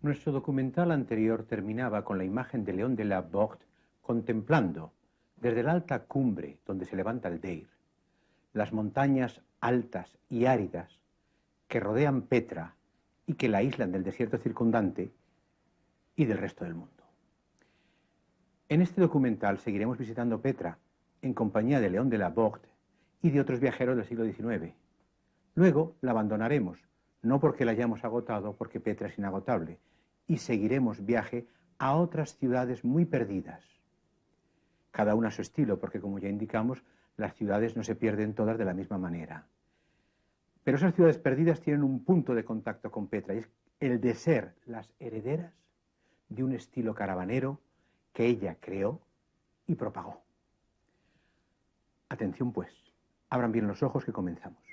Nuestro documental anterior terminaba con la imagen de Léon de la Borde contemplando, desde la alta cumbre donde se levanta el Deir, las montañas altas y áridas que rodean Petra y que la aíslan del desierto circundante y del resto del mundo. En este documental seguiremos visitando Petra en compañía de Léon de la Borde y de otros viajeros del siglo XIX. Luego la abandonaremos, no porque la hayamos agotado, porque Petra es inagotable, y seguiremos viaje a otras ciudades muy perdidas. Cada una a su estilo, porque como ya indicamos, las ciudades no se pierden todas de la misma manera. Pero esas ciudades perdidas tienen un punto de contacto con Petra, y es el de ser las herederas de un estilo caravanero que ella creó y propagó. Atención pues, abran bien los ojos que comenzamos.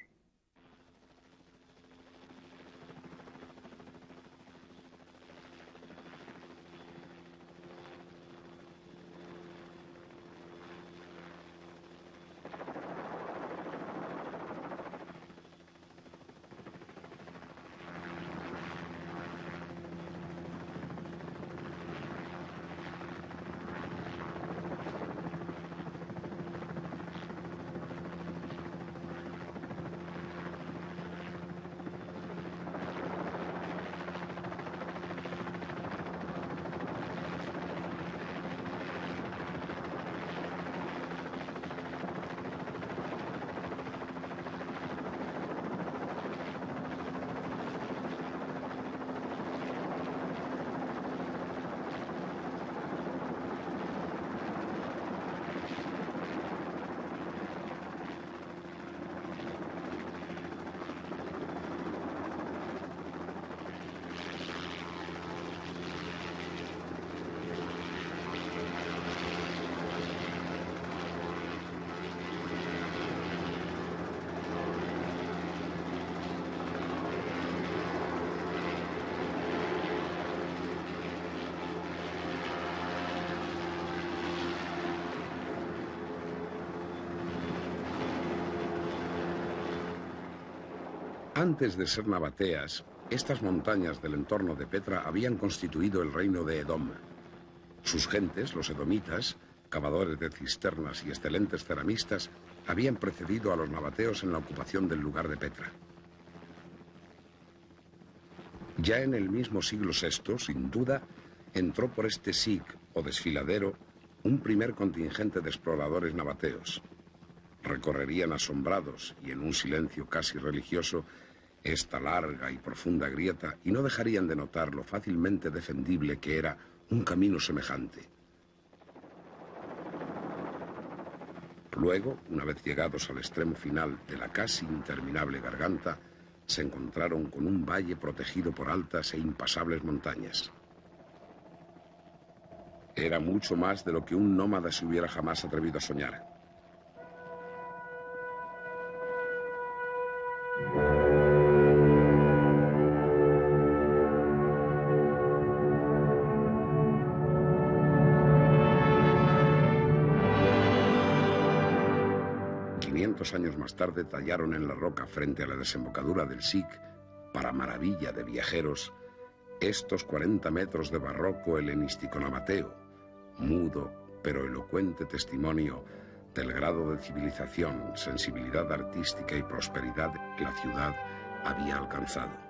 Antes de ser nabateas, estas montañas del entorno de Petra habían constituido el reino de Edom. Sus gentes, los edomitas, cavadores de cisternas y excelentes ceramistas, habían precedido a los nabateos en la ocupación del lugar de Petra. Ya en el mismo siglo VI, sin duda, entró por este Sig, o desfiladero, un primer contingente de exploradores nabateos. Recorrerían asombrados y en un silencio casi religioso esta larga y profunda grieta y no dejarían de notar lo fácilmente defendible que era un camino semejante. Luego, una vez llegados al extremo final de la casi interminable garganta, se encontraron con un valle protegido por altas e impasables montañas. Era mucho más de lo que un nómada se hubiera jamás atrevido a soñar. Años más tarde tallaron en la roca frente a la desembocadura del Sig, para maravilla de viajeros, estos 40 metros de barroco helenístico nabateo, mudo pero elocuente testimonio del grado de civilización, sensibilidad artística y prosperidad que la ciudad había alcanzado.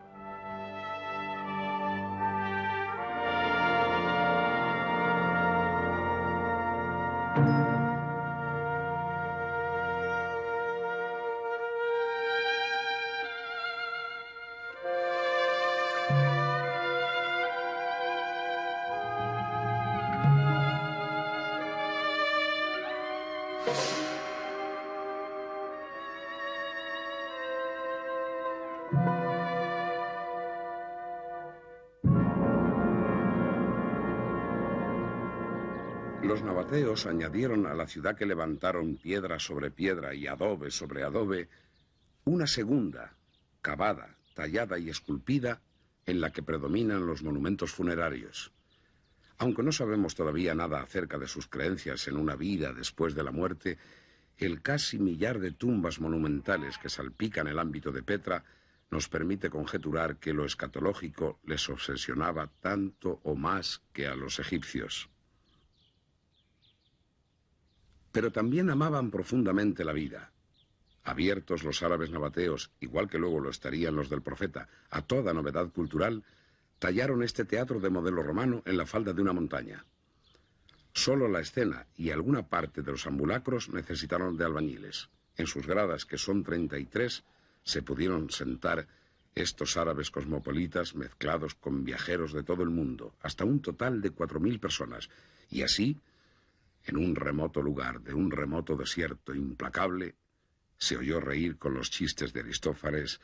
Los nabateos añadieron a la ciudad que levantaron piedra sobre piedra y adobe sobre adobe una segunda, cavada, tallada y esculpida, en la que predominan los monumentos funerarios. Aunque no sabemos todavía nada acerca de sus creencias en una vida después de la muerte, el casi millar de tumbas monumentales que salpican el ámbito de Petra nos permite conjeturar que lo escatológico les obsesionaba tanto o más que a los egipcios. Pero también amaban profundamente la vida. Abiertos los árabes nabateos, igual que luego lo estarían los del profeta, a toda novedad cultural, tallaron este teatro de modelo romano en la falda de una montaña. Solo la escena y alguna parte de los ambulacros necesitaron de albañiles. En sus gradas, que son 33, se pudieron sentar estos árabes cosmopolitas mezclados con viajeros de todo el mundo, hasta un total de 4.000 personas. Y así, en un remoto lugar de un remoto desierto implacable, se oyó reír con los chistes de Aristófanes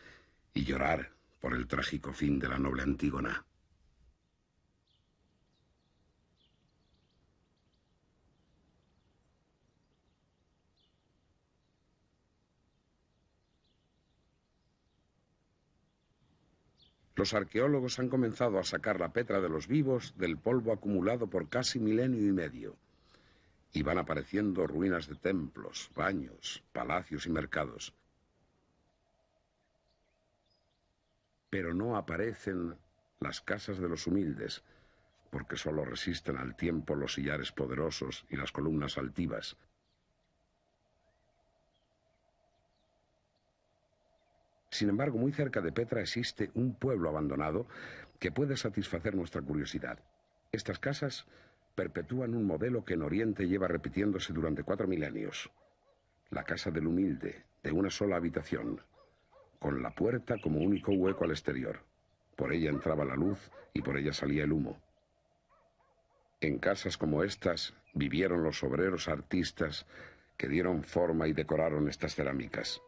y llorar por el trágico fin de la noble Antígona. Los arqueólogos han comenzado a sacar la Petra de los vivos del polvo acumulado por casi milenio y medio. Y van apareciendo ruinas de templos, baños, palacios y mercados. Pero no aparecen las casas de los humildes, porque solo resisten al tiempo los sillares poderosos y las columnas altivas. Sin embargo, muy cerca de Petra existe un pueblo abandonado que puede satisfacer nuestra curiosidad. Estas casas perpetúan un modelo que en Oriente lleva repitiéndose durante 4 milenios. La casa del humilde, de una sola habitación, con la puerta como único hueco al exterior. Por ella entraba la luz y por ella salía el humo. En casas como estas vivieron los obreros artistas que dieron forma y decoraron estas cerámicas.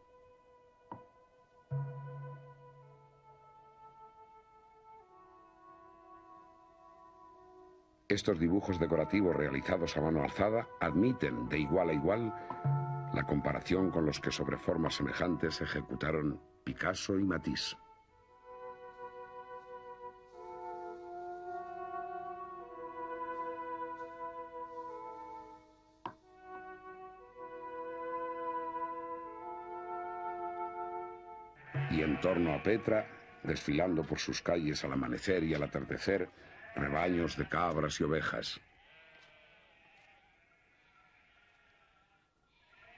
Estos dibujos decorativos realizados a mano alzada admiten de igual a igual la comparación con los que sobre formas semejantes ejecutaron Picasso y Matisse. Y en torno a Petra, desfilando por sus calles al amanecer y al atardecer, rebaños de cabras y ovejas.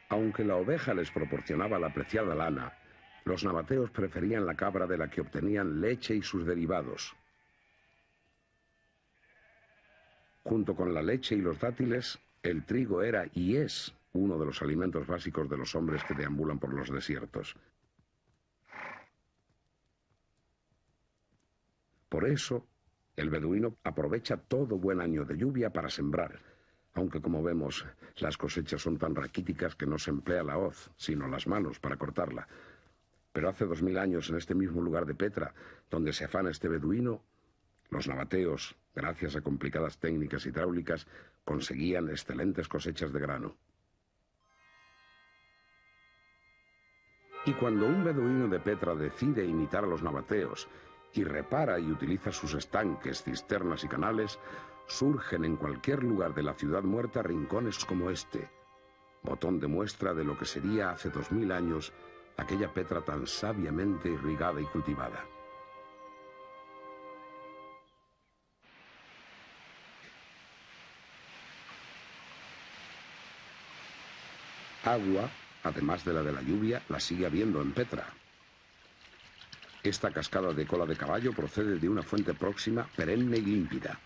Aunque la oveja les proporcionaba la preciada lana, los nabateos preferían la cabra de la que obtenían leche y sus derivados. Junto con la leche y los dátiles, el trigo era y es uno de los alimentos básicos de los hombres que deambulan por los desiertos. Por eso, el beduino aprovecha todo buen año de lluvia para sembrar, aunque como vemos, las cosechas son tan raquíticas que no se emplea la hoz, sino las manos para cortarla. Pero hace 2000 años, en este mismo lugar de Petra, donde se afana este beduino, los nabateos, gracias a complicadas técnicas hidráulicas, conseguían excelentes cosechas de grano. Y cuando un beduino de Petra decide imitar a los nabateos y repara y utiliza sus estanques, cisternas y canales, surgen en cualquier lugar de la ciudad muerta rincones como este, botón de muestra de lo que sería hace 2000 años aquella Petra tan sabiamente irrigada y cultivada. Agua, además de la lluvia, la sigue habiendo en Petra. Esta cascada de cola de caballo procede de una fuente próxima, perenne y límpida.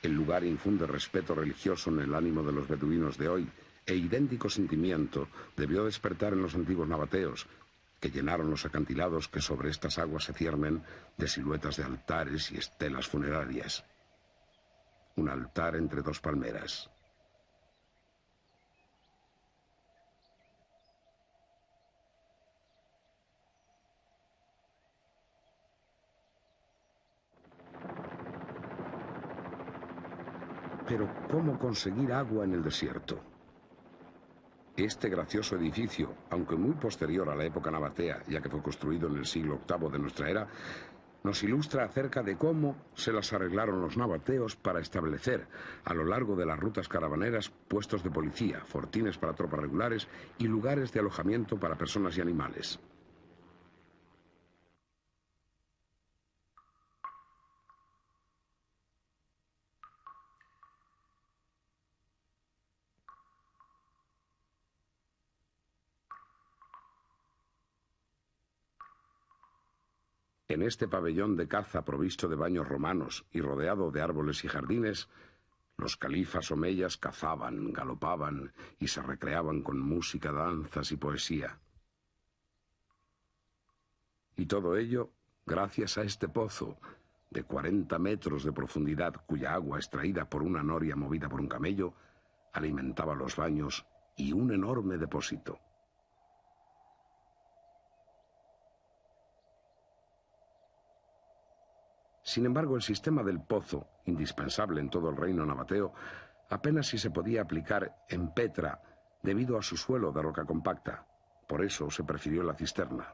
El lugar infunde respeto religioso en el ánimo de los beduinos de hoy, e idéntico sentimiento debió despertar en los antiguos nabateos, que llenaron los acantilados que sobre estas aguas se ciernen de siluetas de altares y estelas funerarias. Un altar entre dos palmeras. Pero ¿cómo conseguir agua en el desierto? Este gracioso edificio, aunque muy posterior a la época nabatea, ya que fue construido en el siglo VIII de nuestra era, nos ilustra acerca de cómo se las arreglaron los nabateos para establecer a lo largo de las rutas caravaneras puestos de policía, fortines para tropas regulares y lugares de alojamiento para personas y animales. En este pabellón de caza provisto de baños romanos y rodeado de árboles y jardines, los califas omeyas cazaban, galopaban y se recreaban con música, danzas y poesía. Y todo ello gracias a este pozo de 40 metros de profundidad, cuya agua extraída por una noria movida por un camello alimentaba los baños y un enorme depósito. Sin embargo, el sistema del pozo, indispensable en todo el reino nabateo, apenas si se podía aplicar en Petra debido a su suelo de roca compacta. Por eso se prefirió la cisterna.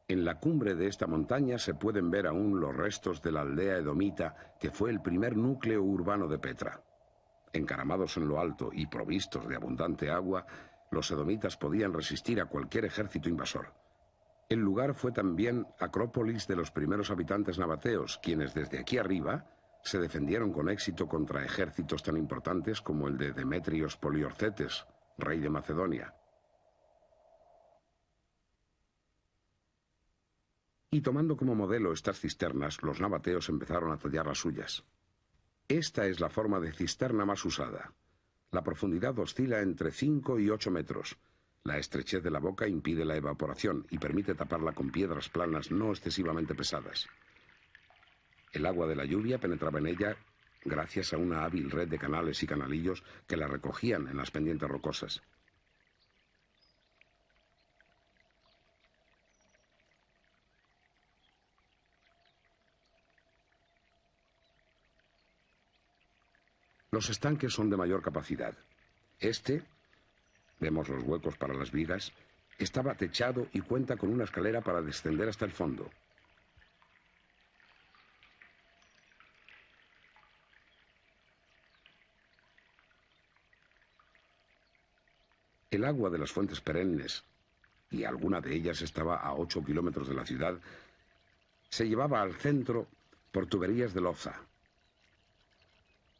En la cumbre de esta montaña se pueden ver aún los restos de la aldea edomita, que fue el primer núcleo urbano de Petra. Encaramados en lo alto y provistos de abundante agua, los edomitas podían resistir a cualquier ejército invasor. El lugar fue también acrópolis de los primeros habitantes nabateos, quienes desde aquí arriba se defendieron con éxito contra ejércitos tan importantes como el de Demetrios Poliorcetes, rey de Macedonia. Y tomando como modelo estas cisternas, los nabateos empezaron a tallar las suyas. Esta es la forma de cisterna más usada. La profundidad oscila entre 5 y 8 metros. La estrechez de la boca impide la evaporación y permite taparla con piedras planas no excesivamente pesadas. El agua de la lluvia penetraba en ella gracias a una hábil red de canales y canalillos que la recogían en las pendientes rocosas. Los estanques son de mayor capacidad. Este, vemos los huecos para las vigas, estaba techado y cuenta con una escalera para descender hasta el fondo. El agua de las fuentes perennes, y alguna de ellas estaba a 8 kilómetros de la ciudad, se llevaba al centro por tuberías de loza.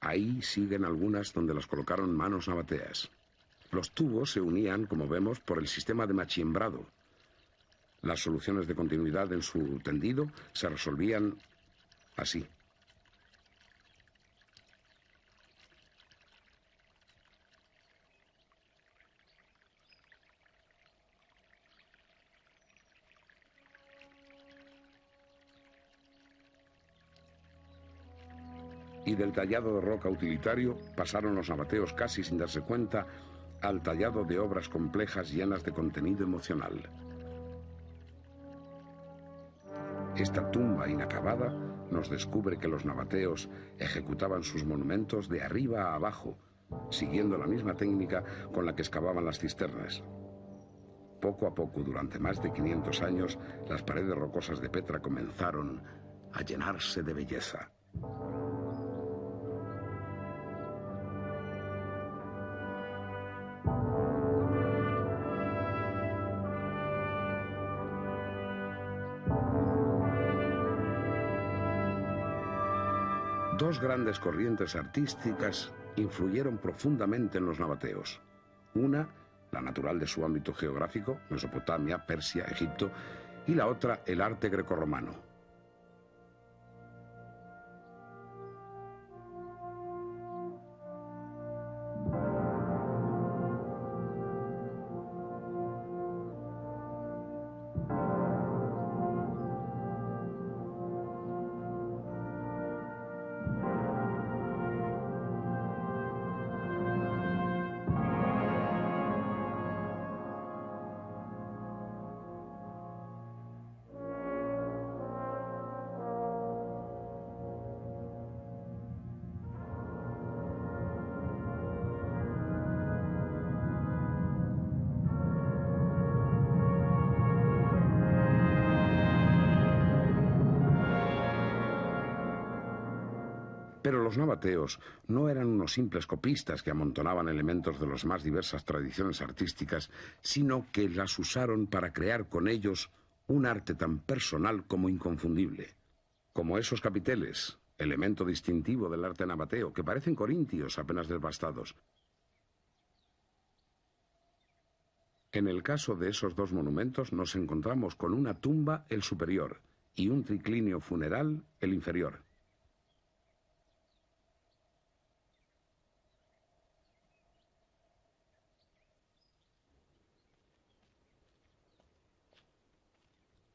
Ahí siguen algunas donde las colocaron manos nabateas. Los tubos se unían, como vemos, por el sistema de machiembrado. Las soluciones de continuidad en su tendido se resolvían así. Y del tallado de roca utilitario pasaron los nabateos casi sin darse cuenta al tallado de obras complejas llenas de contenido emocional. Esta tumba inacabada nos descubre que los nabateos ejecutaban sus monumentos de arriba a abajo, siguiendo la misma técnica con la que excavaban las cisternas. Poco a poco, durante más de 500 años, las paredes rocosas de Petra comenzaron a llenarse de belleza. Dos grandes corrientes artísticas influyeron profundamente en los nabateos. Una, la natural de su ámbito geográfico, Mesopotamia, Persia, Egipto, y la otra, el arte grecorromano. Pero los nabateos no eran unos simples copistas que amontonaban elementos de las más diversas tradiciones artísticas, sino que las usaron para crear con ellos un arte tan personal como inconfundible. Como esos capiteles, elemento distintivo del arte nabateo, que parecen corintios apenas devastados. En el caso de esos dos monumentos nos encontramos con una tumba, el superior, y un triclinio funeral, el inferior.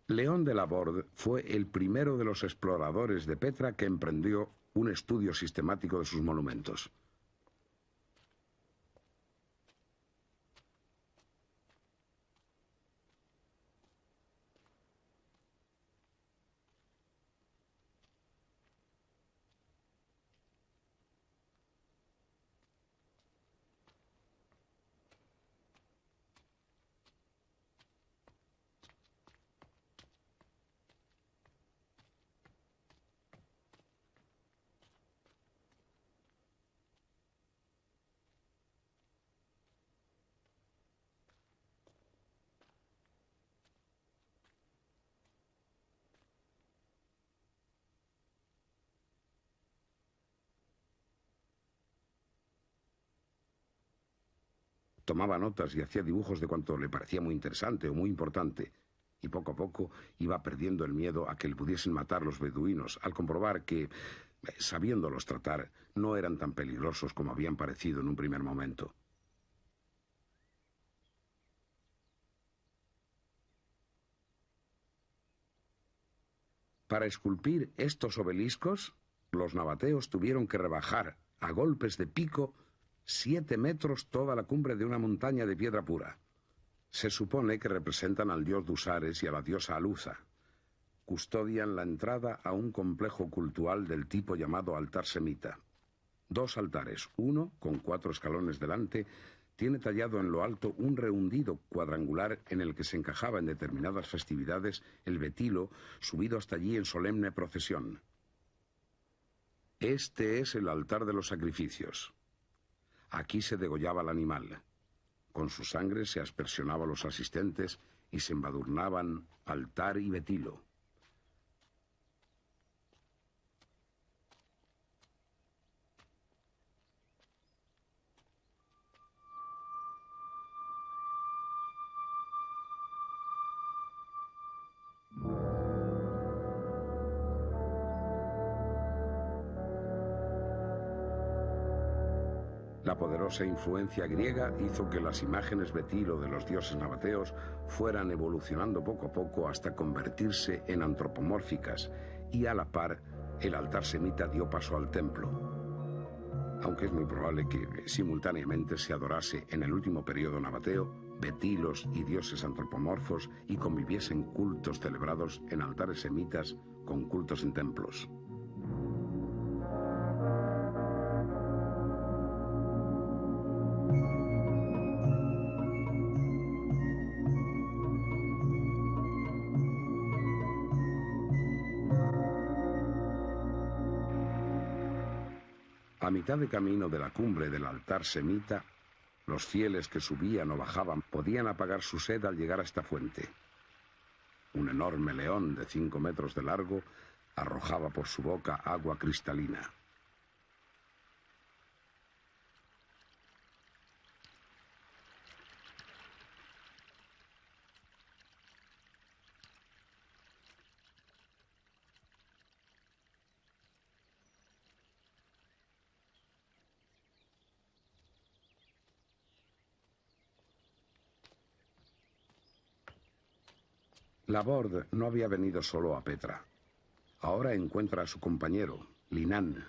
León de Laborde fue el primero de los exploradores de Petra que emprendió un estudio sistemático de sus monumentos. Tomaba notas y hacía dibujos de cuanto le parecía muy interesante o muy importante, y poco a poco iba perdiendo el miedo a que le pudiesen matar los beduinos, al comprobar que, sabiéndolos tratar, no eran tan peligrosos como habían parecido en un primer momento. Para esculpir estos obeliscos, los nabateos tuvieron que rebajar a golpes de pico 7 metros toda la cumbre de una montaña de piedra pura. Se supone que representan al dios Dusares y a la diosa Aluza. Custodian la entrada a un complejo cultural del tipo llamado altar semita. 2 altares, uno con 4 escalones delante, tiene tallado en lo alto un rehundido cuadrangular en el que se encajaba en determinadas festividades el betilo subido hasta allí en solemne procesión. Este es el altar de los sacrificios. Aquí se degollaba el animal. Con su sangre se aspersionaba a los asistentes y se embadurnaban altar y betilo. La poderosa influencia griega hizo que las imágenes betilo de los dioses nabateos fueran evolucionando poco a poco hasta convertirse en antropomórficas, y a la par el altar semita dio paso al templo. Aunque es muy probable que simultáneamente se adorase en el último periodo nabateo betilos y dioses antropomorfos y conviviesen cultos celebrados en altares semitas con cultos en templos. A mitad de camino de la cumbre del altar semita, los fieles que subían o bajaban podían apagar su sed al llegar a esta fuente. Un enorme león de 5 metros de largo arrojaba por su boca agua cristalina. Laborde no había venido solo a Petra. Ahora encuentra a su compañero, Linan,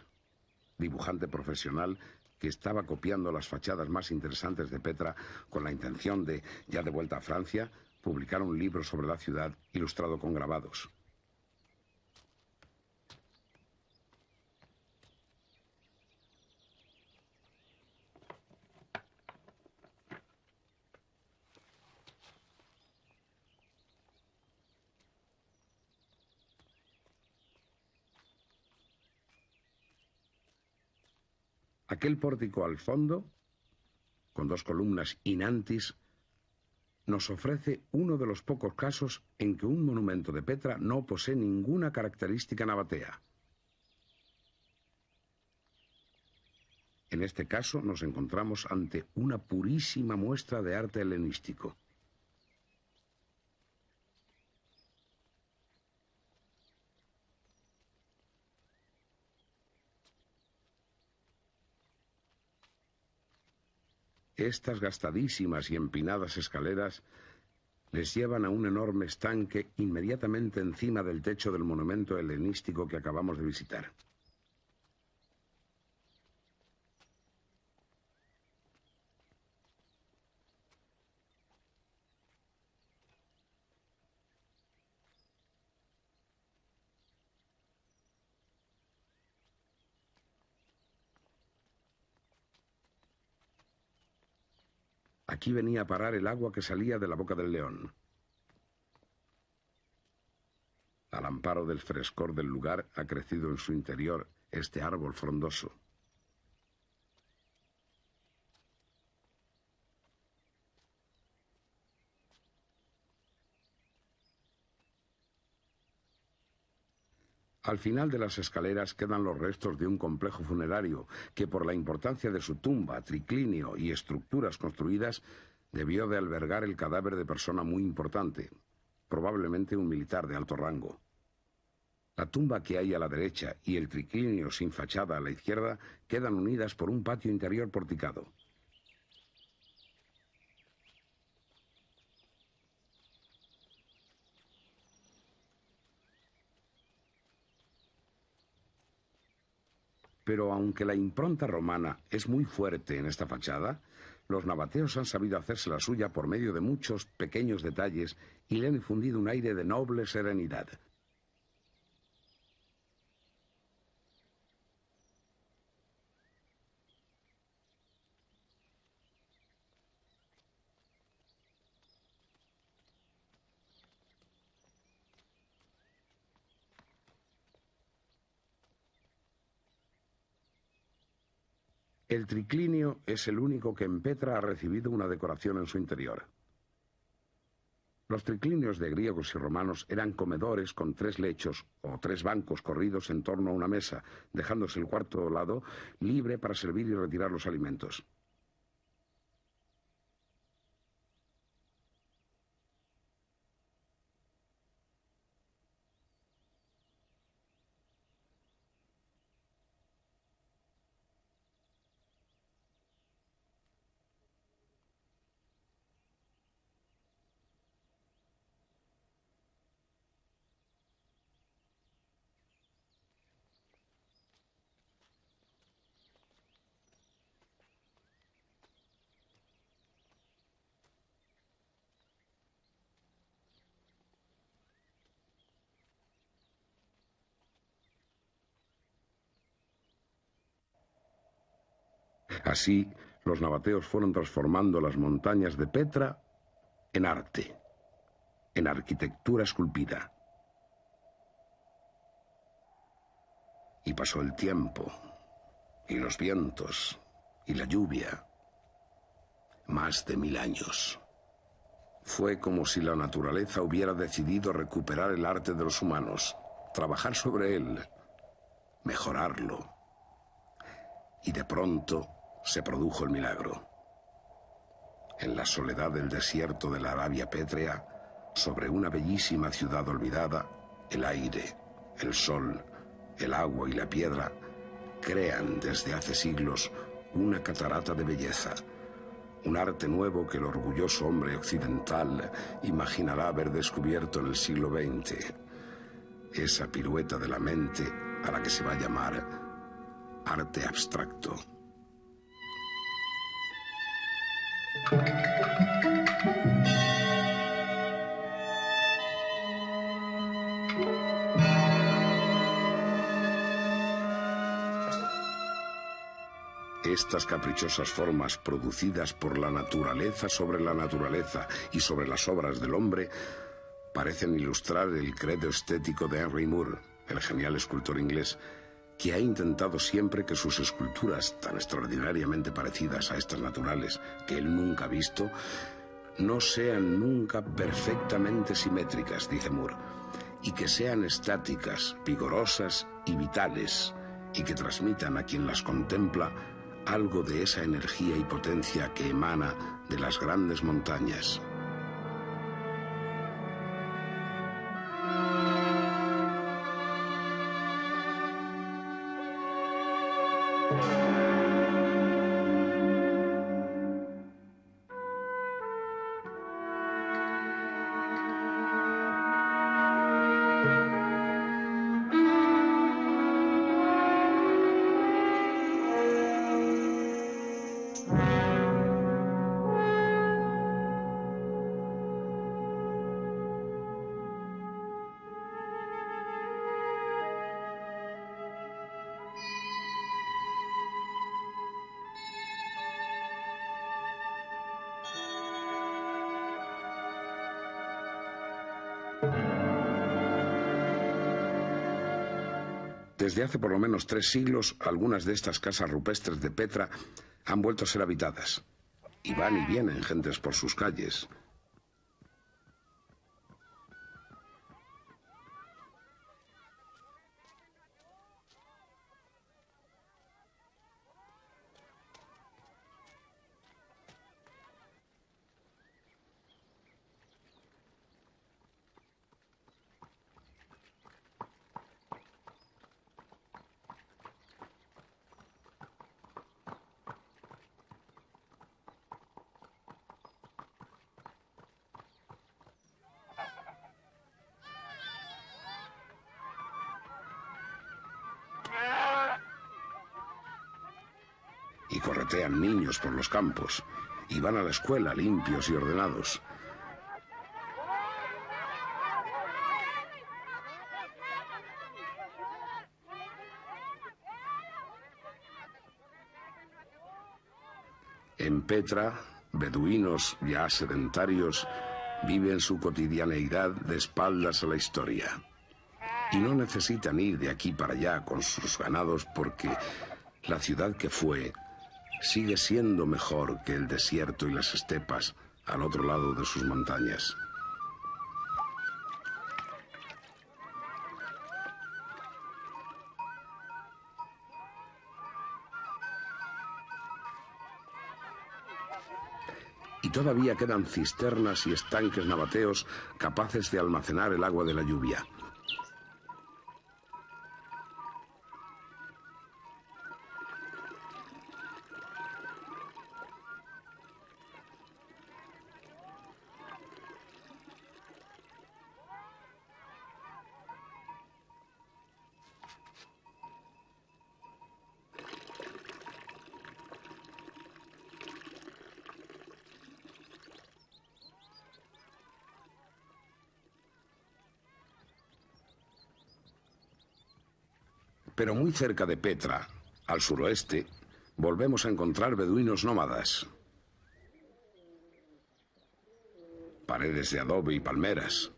dibujante profesional que estaba copiando las fachadas más interesantes de Petra con la intención de, ya de vuelta a Francia, publicar un libro sobre la ciudad ilustrado con grabados. Aquel pórtico al fondo, con 2 columnas in antis, nos ofrece uno de los pocos casos en que un monumento de Petra no posee ninguna característica nabatea. En este caso nos encontramos ante una purísima muestra de arte helenístico. Estas gastadísimas y empinadas escaleras les llevan a un enorme estanque inmediatamente encima del techo del monumento helenístico que acabamos de visitar. Aquí venía a parar el agua que salía de la boca del león. Al amparo del frescor del lugar ha crecido en su interior este árbol frondoso. Al final de las escaleras quedan los restos de un complejo funerario que, por la importancia de su tumba, triclinio y estructuras construidas, debió de albergar el cadáver de persona muy importante, probablemente un militar de alto rango. La tumba que hay a la derecha y el triclinio sin fachada a la izquierda quedan unidas por un patio interior porticado. Pero aunque la impronta romana es muy fuerte en esta fachada, los nabateos han sabido hacerse la suya por medio de muchos pequeños detalles y le han infundido un aire de noble serenidad. El triclinio es el único que en Petra ha recibido una decoración en su interior. Los triclinios de griegos y romanos eran comedores con 3 lechos o 3 bancos corridos en torno a una mesa, dejándose el cuarto lado libre para servir y retirar los alimentos. Así, los nabateos fueron transformando las montañas de Petra en arte, en arquitectura esculpida. Y pasó el tiempo, y los vientos, y la lluvia. Más de 1000 años. Fue como si la naturaleza hubiera decidido recuperar el arte de los humanos, trabajar sobre él, mejorarlo. Y de pronto se produjo el milagro. En la soledad del desierto de la Arabia pétrea, sobre una bellísima ciudad olvidada, el aire, el sol, el agua y la piedra crean desde hace siglos una catarata de belleza, un arte nuevo que el orgulloso hombre occidental imaginará haber descubierto en el siglo XX. Esa pirueta de la mente a la que se va a llamar arte abstracto. Estas caprichosas formas producidas por la naturaleza sobre la naturaleza y sobre las obras del hombre parecen ilustrar el credo estético de Henry Moore, el genial escultor inglés, que ha intentado siempre que sus esculturas, tan extraordinariamente parecidas a estas naturales que él nunca ha visto, no sean nunca perfectamente simétricas, dice Moore, y que sean estáticas, vigorosas y vitales, y que transmitan a quien las contempla algo de esa energía y potencia que emana de las grandes montañas. Desde hace por lo menos 3 siglos, algunas de estas casas rupestres de Petra han vuelto a ser habitadas. Y van y vienen gentes por sus calles. Y corretean niños por los campos, y van a la escuela limpios y ordenados. En Petra, beduinos ya sedentarios viven su cotidianeidad de espaldas a la historia. Y no necesitan ir de aquí para allá con sus ganados porque la ciudad que fue sigue siendo mejor que el desierto y las estepas al otro lado de sus montañas. Y todavía quedan cisternas y estanques nabateos capaces de almacenar el agua de la lluvia. Pero muy cerca de Petra, al suroeste, volvemos a encontrar beduinos nómadas. Paredes de adobe y palmeras.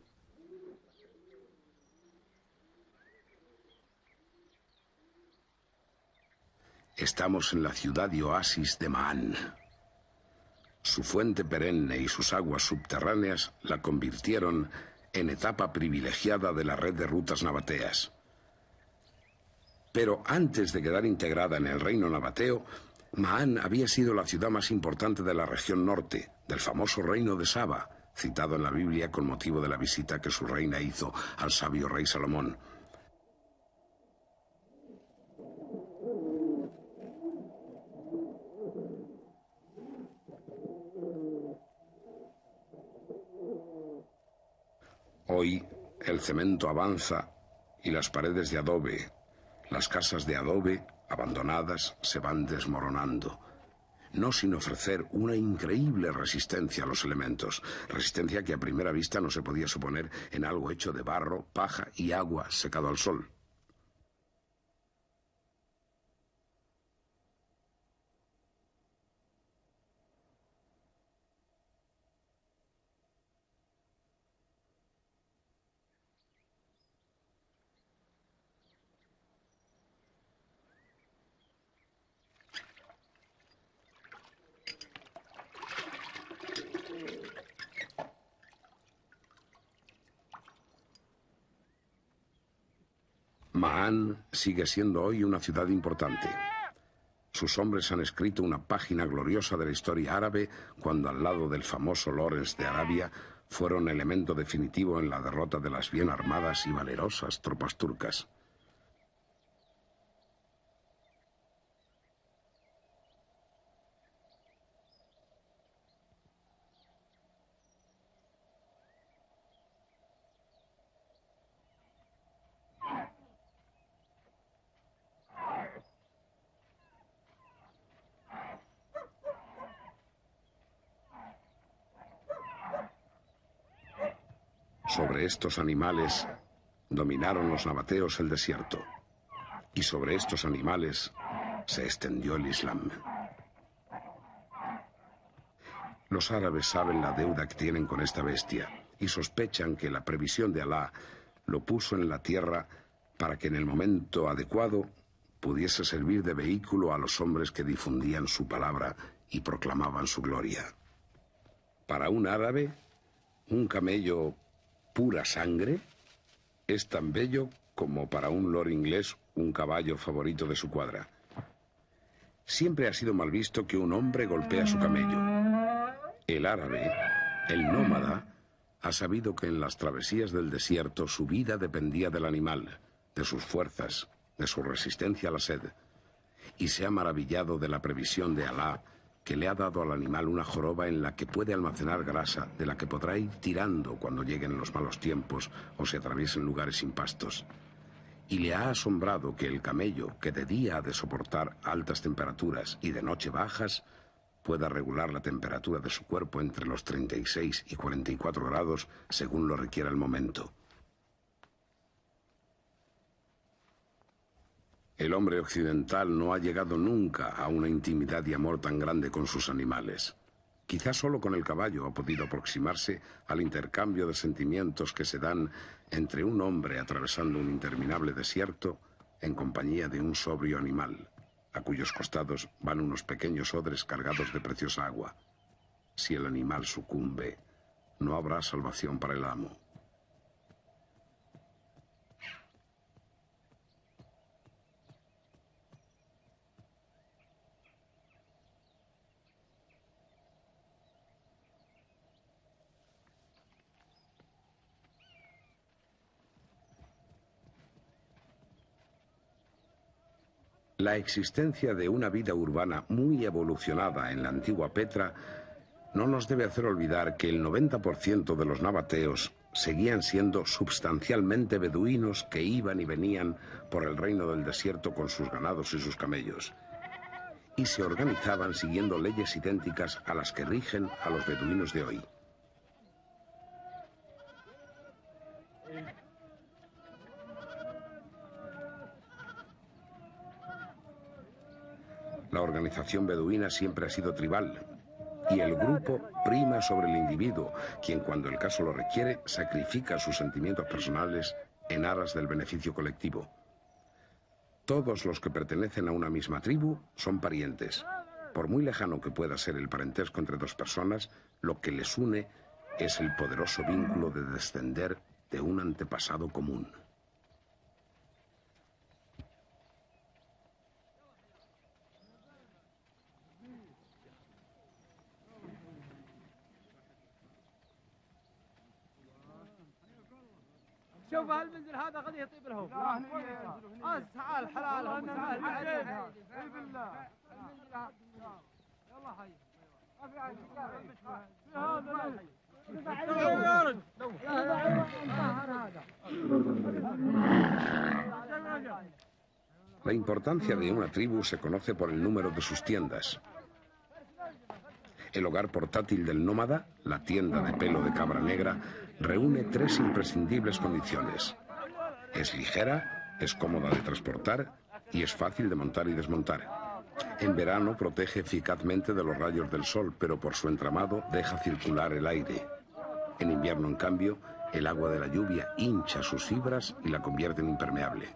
Estamos en la ciudad y oasis de Ma'an. Su fuente perenne y sus aguas subterráneas la convirtieron en etapa privilegiada de la red de rutas nabateas. Pero antes de quedar integrada en el reino nabateo, Ma'an había sido la ciudad más importante de la región norte, del famoso reino de Saba, citado en la Biblia con motivo de la visita que su reina hizo al sabio rey Salomón. Hoy el cemento avanza y las paredes de adobe, las casas de adobe, abandonadas, se van desmoronando. No sin ofrecer una increíble resistencia a los elementos, resistencia que a primera vista no se podía suponer en algo hecho de barro, paja y agua secado al sol. Ma'an sigue siendo hoy una ciudad importante. Sus hombres han escrito una página gloriosa de la historia árabe cuando al lado del famoso Lawrence de Arabia fueron elemento definitivo en la derrota de las bien armadas y valerosas tropas turcas. Sobre estos animales dominaron los nabateos el desierto, y sobre estos animales se extendió el Islam. Los árabes saben la deuda que tienen con esta bestia y sospechan que la previsión de Alá lo puso en la tierra para que en el momento adecuado pudiese servir de vehículo a los hombres que difundían su palabra y proclamaban su gloria. Para un árabe, un camello pura sangre es tan bello como para un lord inglés un caballo favorito de su cuadra. Siempre ha sido mal visto que un hombre golpee a su camello. El árabe, el nómada, ha sabido que en las travesías del desierto su vida dependía del animal, de sus fuerzas, de su resistencia a la sed, y se ha maravillado de la previsión de Alá, que le ha dado al animal una joroba en la que puede almacenar grasa, de la que podrá ir tirando cuando lleguen los malos tiempos o se atraviesen lugares sin pastos. Y le ha asombrado que el camello, que de día ha de soportar altas temperaturas y de noche bajas, pueda regular la temperatura de su cuerpo entre los 36 y 44 grados según lo requiera el momento. El hombre occidental no ha llegado nunca a una intimidad y amor tan grande con sus animales. Quizás solo con el caballo ha podido aproximarse al intercambio de sentimientos que se dan entre un hombre atravesando un interminable desierto en compañía de un sobrio animal, a cuyos costados van unos pequeños odres cargados de preciosa agua. Si el animal sucumbe, no habrá salvación para el amo. La existencia de una vida urbana muy evolucionada en la antigua Petra no nos debe hacer olvidar que el 90% de los nabateos seguían siendo sustancialmente beduinos que iban y venían por el reino del desierto con sus ganados y sus camellos, y se organizaban siguiendo leyes idénticas a las que rigen a los beduinos de hoy. La organización beduina siempre ha sido tribal, y el grupo prima sobre el individuo, quien cuando el caso lo requiere sacrifica sus sentimientos personales en aras del beneficio colectivo. Todos los que pertenecen a una misma tribu son parientes. Por muy lejano que pueda ser el parentesco entre dos personas, lo que les une es el poderoso vínculo de descender de un antepasado común. شوف هالمنزل هذا قد يطيب لهم تعال حلالهم تعال اي بالله يلا حي La importancia de una tribu se conoce por el número de sus tiendas. El hogar portátil del nómada, la tienda de pelo de cabra negra, reúne tres imprescindibles condiciones. Es ligera, es cómoda de transportar y es fácil de montar y desmontar. En verano protege eficazmente de los rayos del sol, pero por su entramado deja circular el aire. En invierno, en cambio, el agua de la lluvia hincha sus fibras y la convierte en impermeable.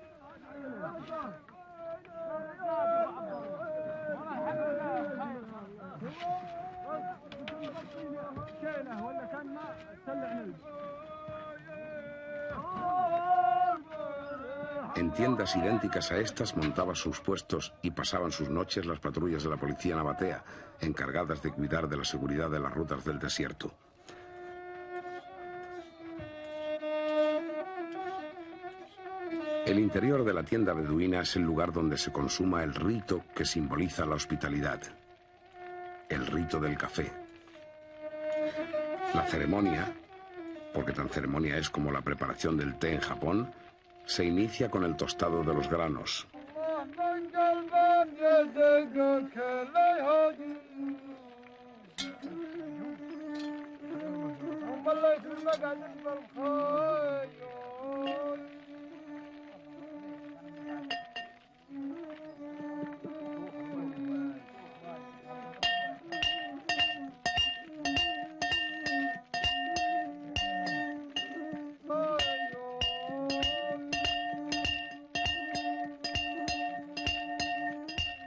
En tiendas idénticas a estas montaba sus puestos y pasaban sus noches las patrullas de la policía nabatea, encargadas de cuidar de la seguridad de las rutas del desierto. El interior de la tienda beduina es el lugar donde se consuma el rito que simboliza la hospitalidad, el rito del café. La ceremonia, porque tan ceremonia es como la preparación del té en Japón, se inicia con el tostado de los granos.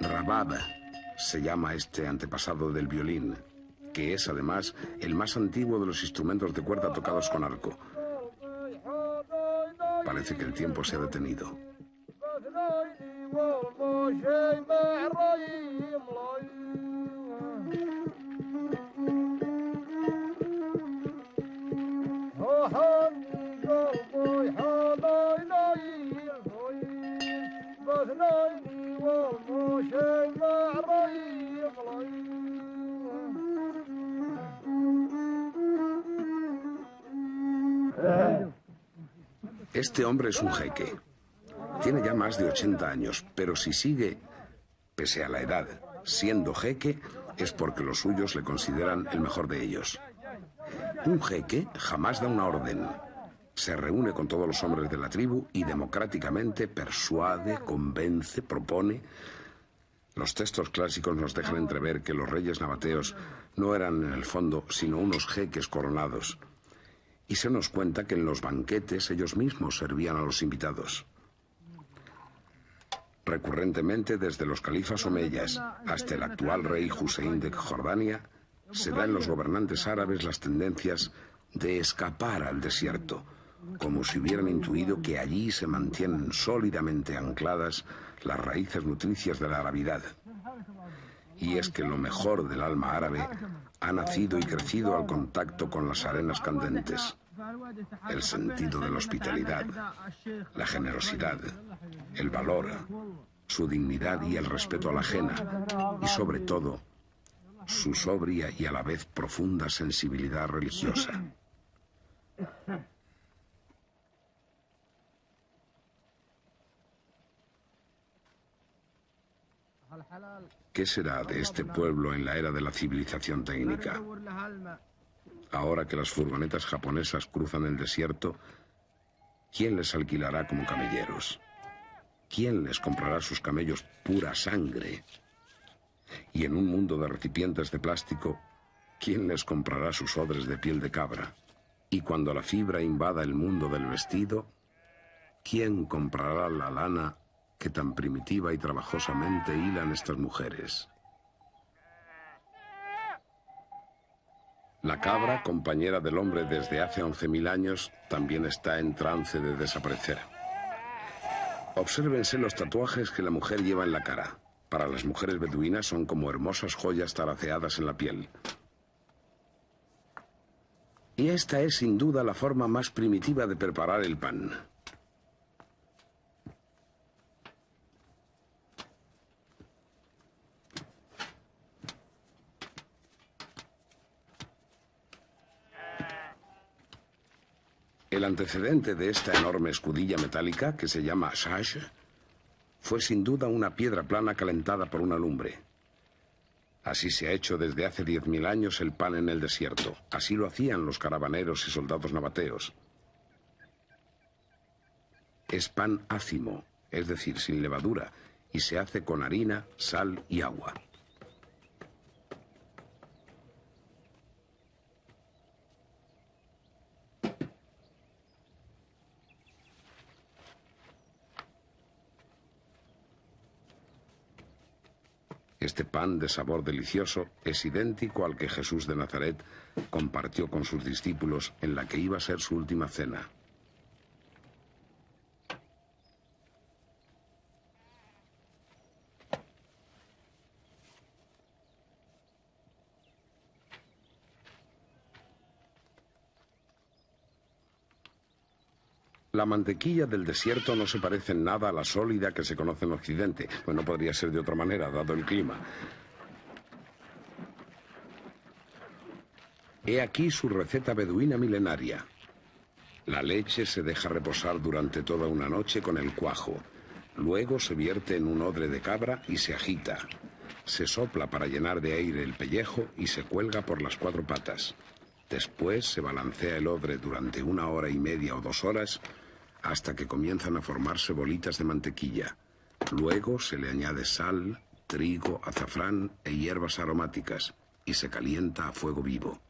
Rabab se llama este antepasado del violín, que es además el más antiguo de los instrumentos de cuerda tocados con arco. Parece que el tiempo se ha detenido. Este hombre es un jeque. Tiene ya más de 80 años, pero si sigue, pese a la edad, siendo jeque, es porque los suyos le consideran el mejor de ellos. Un jeque jamás da una orden. Se reúne con todos los hombres de la tribu y democráticamente persuade, convence, propone. Los textos clásicos nos dejan entrever que los reyes nabateos no eran en el fondo sino unos jeques coronados. Y se nos cuenta que en los banquetes ellos mismos servían a los invitados. Recurrentemente, desde los califas omeyas hasta el actual rey Hussein de Jordania, se da en los gobernantes árabes las tendencias de escapar al desierto, como si hubieran intuido que allí se mantienen sólidamente ancladas las raíces nutricias de la arabidad. Y es que lo mejor del alma árabe ha nacido y crecido al contacto con las arenas candentes. El sentido de la hospitalidad, la generosidad, el valor, su dignidad y el respeto a la ajena, y sobre todo, su sobria y a la vez profunda sensibilidad religiosa. ¿Qué será de este pueblo en la era de la civilización técnica? Ahora que las furgonetas japonesas cruzan el desierto, ¿quién les alquilará como camelleros? ¿Quién les comprará sus camellos pura sangre? Y en un mundo de recipientes de plástico, ¿quién les comprará sus odres de piel de cabra? Y cuando la fibra invada el mundo del vestido, ¿quién comprará la lana que tan primitiva y trabajosamente hilan estas mujeres? La cabra, compañera del hombre desde hace 11.000 años, también está en trance de desaparecer. Obsérvense los tatuajes que la mujer lleva en la cara. Para las mujeres beduinas son como hermosas joyas taraceadas en la piel. Y esta es sin duda la forma más primitiva de preparar el pan. El antecedente de esta enorme escudilla metálica, que se llama shash, fue sin duda una piedra plana calentada por una lumbre. Así se ha hecho desde hace 10.000 años el pan en el desierto. Así lo hacían los caravaneros y soldados nabateos. Es pan ácimo, es decir, sin levadura, y se hace con harina, sal y agua. Este pan de sabor delicioso es idéntico al que Jesús de Nazaret compartió con sus discípulos en la que iba a ser su última cena. La mantequilla del desierto no se parece en nada a la sólida que se conoce en Occidente. Pues no podría ser de otra manera, dado el clima. He aquí su receta beduina milenaria. La leche se deja reposar durante toda una noche con el cuajo. Luego se vierte en un odre de cabra y se agita. Se sopla para llenar de aire el pellejo y se cuelga por las 4 patas. Después se balancea el odre durante 1 hora y media o 2 horas hasta que comienzan a formarse bolitas de mantequilla. Luego se le añade sal, trigo, azafrán e hierbas aromáticas y se calienta a fuego vivo.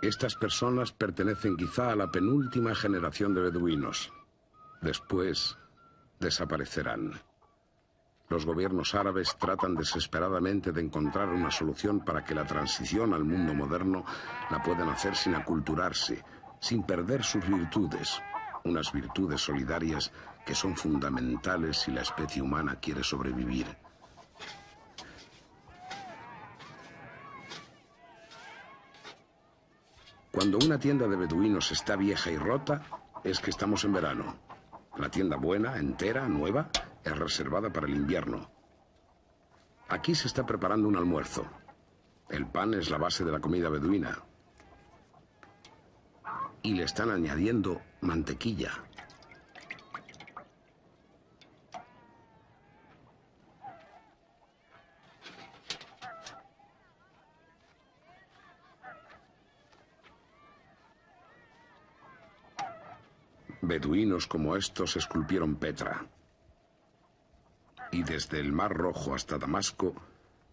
Estas personas pertenecen quizá a la penúltima generación de beduinos. Después desaparecerán. Los gobiernos árabes tratan desesperadamente de encontrar una solución para que la transición al mundo moderno la puedan hacer sin aculturarse, sin perder sus virtudes, unas virtudes solidarias que son fundamentales si la especie humana quiere sobrevivir. Cuando una tienda de beduinos está vieja y rota, es que estamos en verano. La tienda buena, entera, nueva, es reservada para el invierno. Aquí se está preparando un almuerzo. El pan es la base de la comida beduina. Y le están añadiendo mantequilla. Beduinos como estos esculpieron Petra. Y desde el Mar Rojo hasta Damasco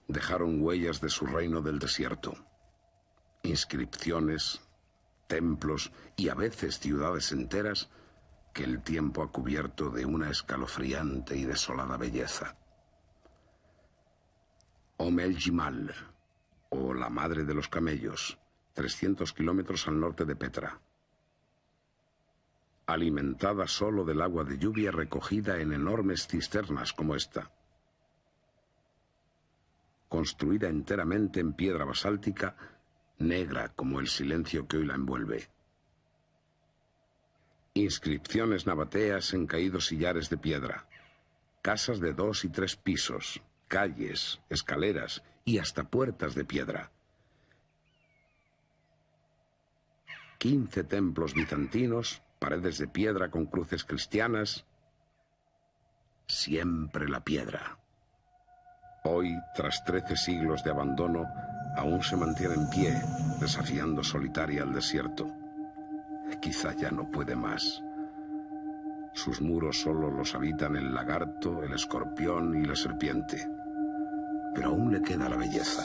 dejaron huellas de su reino del desierto. Inscripciones, templos y a veces ciudades enteras que el tiempo ha cubierto de una escalofriante y desolada belleza. El Gimal, o la madre de los camellos, 300 kilómetros al norte de Petra. Alimentada solo del agua de lluvia recogida en enormes cisternas como esta. Construida enteramente en piedra basáltica, negra como el silencio que hoy la envuelve. Inscripciones nabateas en caídos sillares de piedra. Casas de 2 y 3 pisos, calles, escaleras y hasta puertas de piedra. 15 templos bizantinos, paredes de piedra con cruces cristianas. Siempre la piedra. Hoy, tras 13 siglos de abandono, aún se mantiene en pie, desafiando solitaria al desierto. Quizá ya no puede más. Sus muros solo los habitan el lagarto, el escorpión y la serpiente. Pero aún le queda la belleza,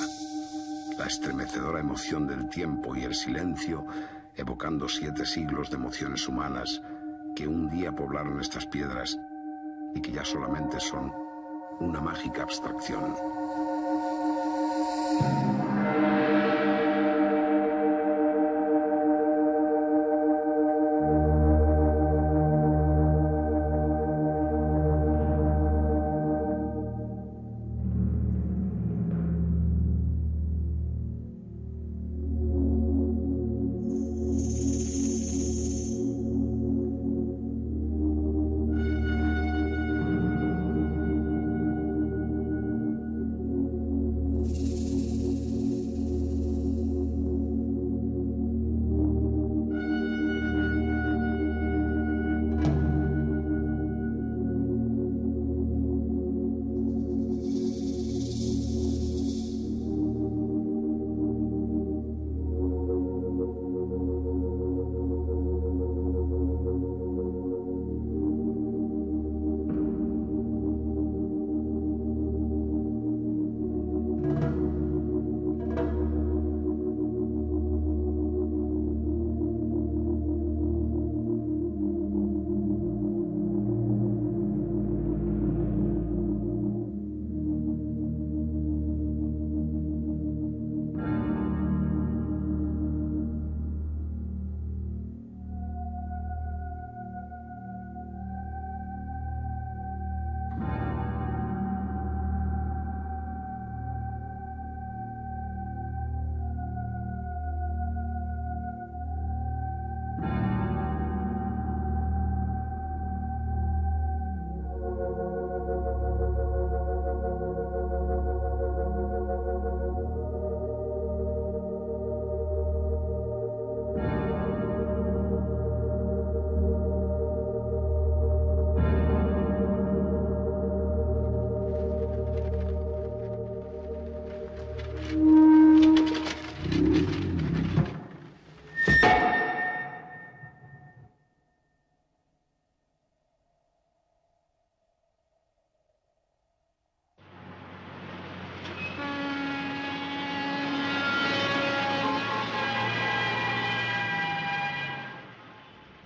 la estremecedora emoción del tiempo y el silencio, evocando 7 siglos de emociones humanas que un día poblaron estas piedras y que ya solamente son una mágica abstracción.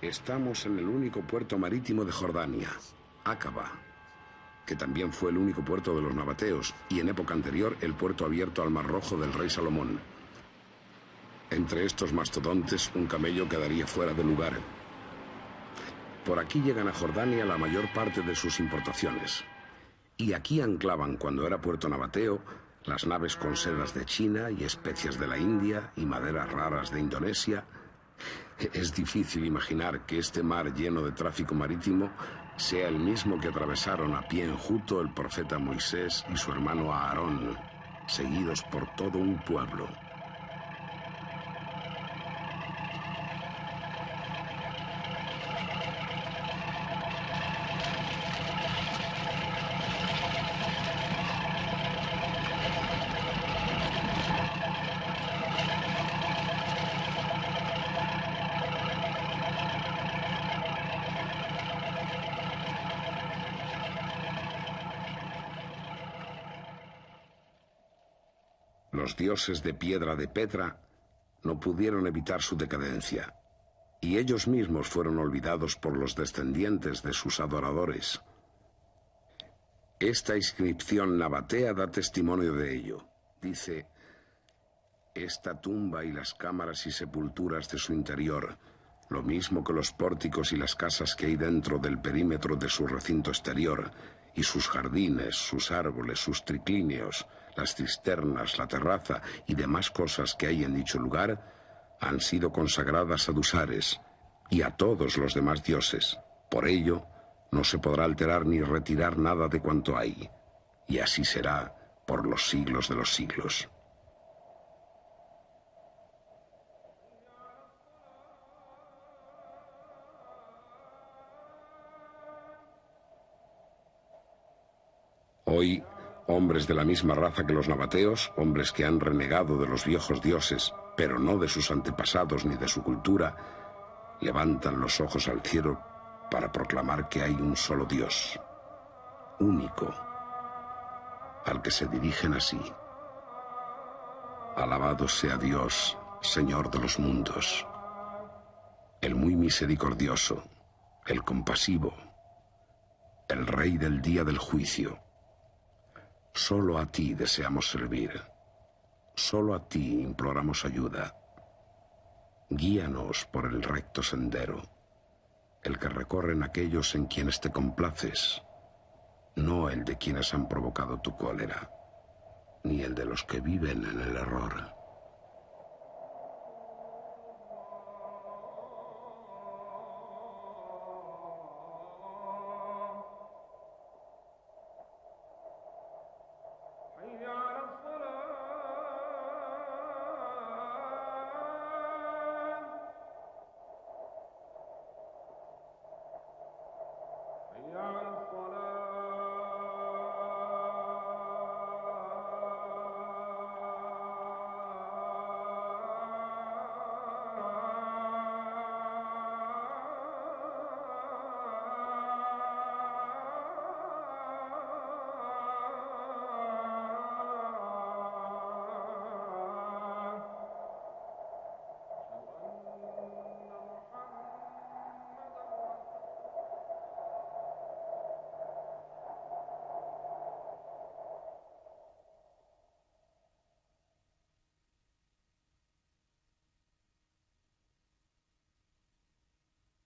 Estamos en el único puerto marítimo de Jordania, Aqaba, que también fue el único puerto de los nabateos y en época anterior el puerto abierto al Mar Rojo del rey Salomón. Entre estos mastodontes un camello quedaría fuera de lugar. Por aquí llegan a Jordania la mayor parte de sus importaciones. Y aquí anclaban, cuando era puerto nabateo, las naves con sedas de China y especias de la India y maderas raras de Indonesia. Es difícil imaginar que este mar lleno de tráfico marítimo sea el mismo que atravesaron a pie enjuto el profeta Moisés y su hermano Aarón, seguidos por todo un pueblo. Los dioses de piedra de Petra no pudieron evitar su decadencia, y ellos mismos fueron olvidados por los descendientes de sus adoradores. Esta inscripción nabatea da testimonio de ello. Dice: esta tumba y las cámaras y sepulturas de su interior, lo mismo que los pórticos y las casas que hay dentro del perímetro de su recinto exterior, y sus jardines, sus árboles, sus triclíneos, las cisternas, la terraza y demás cosas que hay en dicho lugar, han sido consagradas a Dusares y a todos los demás dioses. Por ello, no se podrá alterar ni retirar nada de cuanto hay, y así será por los siglos de los siglos. Hoy, hombres de la misma raza que los nabateos, hombres que han renegado de los viejos dioses, pero no de sus antepasados ni de su cultura, levantan los ojos al cielo para proclamar que hay un solo Dios, único, al que se dirigen así: alabado sea Dios, Señor de los mundos, el muy misericordioso, el compasivo, el Rey del día del juicio. Solo a ti deseamos servir, solo a ti imploramos ayuda. Guíanos por el recto sendero, el que recorren aquellos en quienes te complaces, no el de quienes han provocado tu cólera, ni el de los que viven en el error.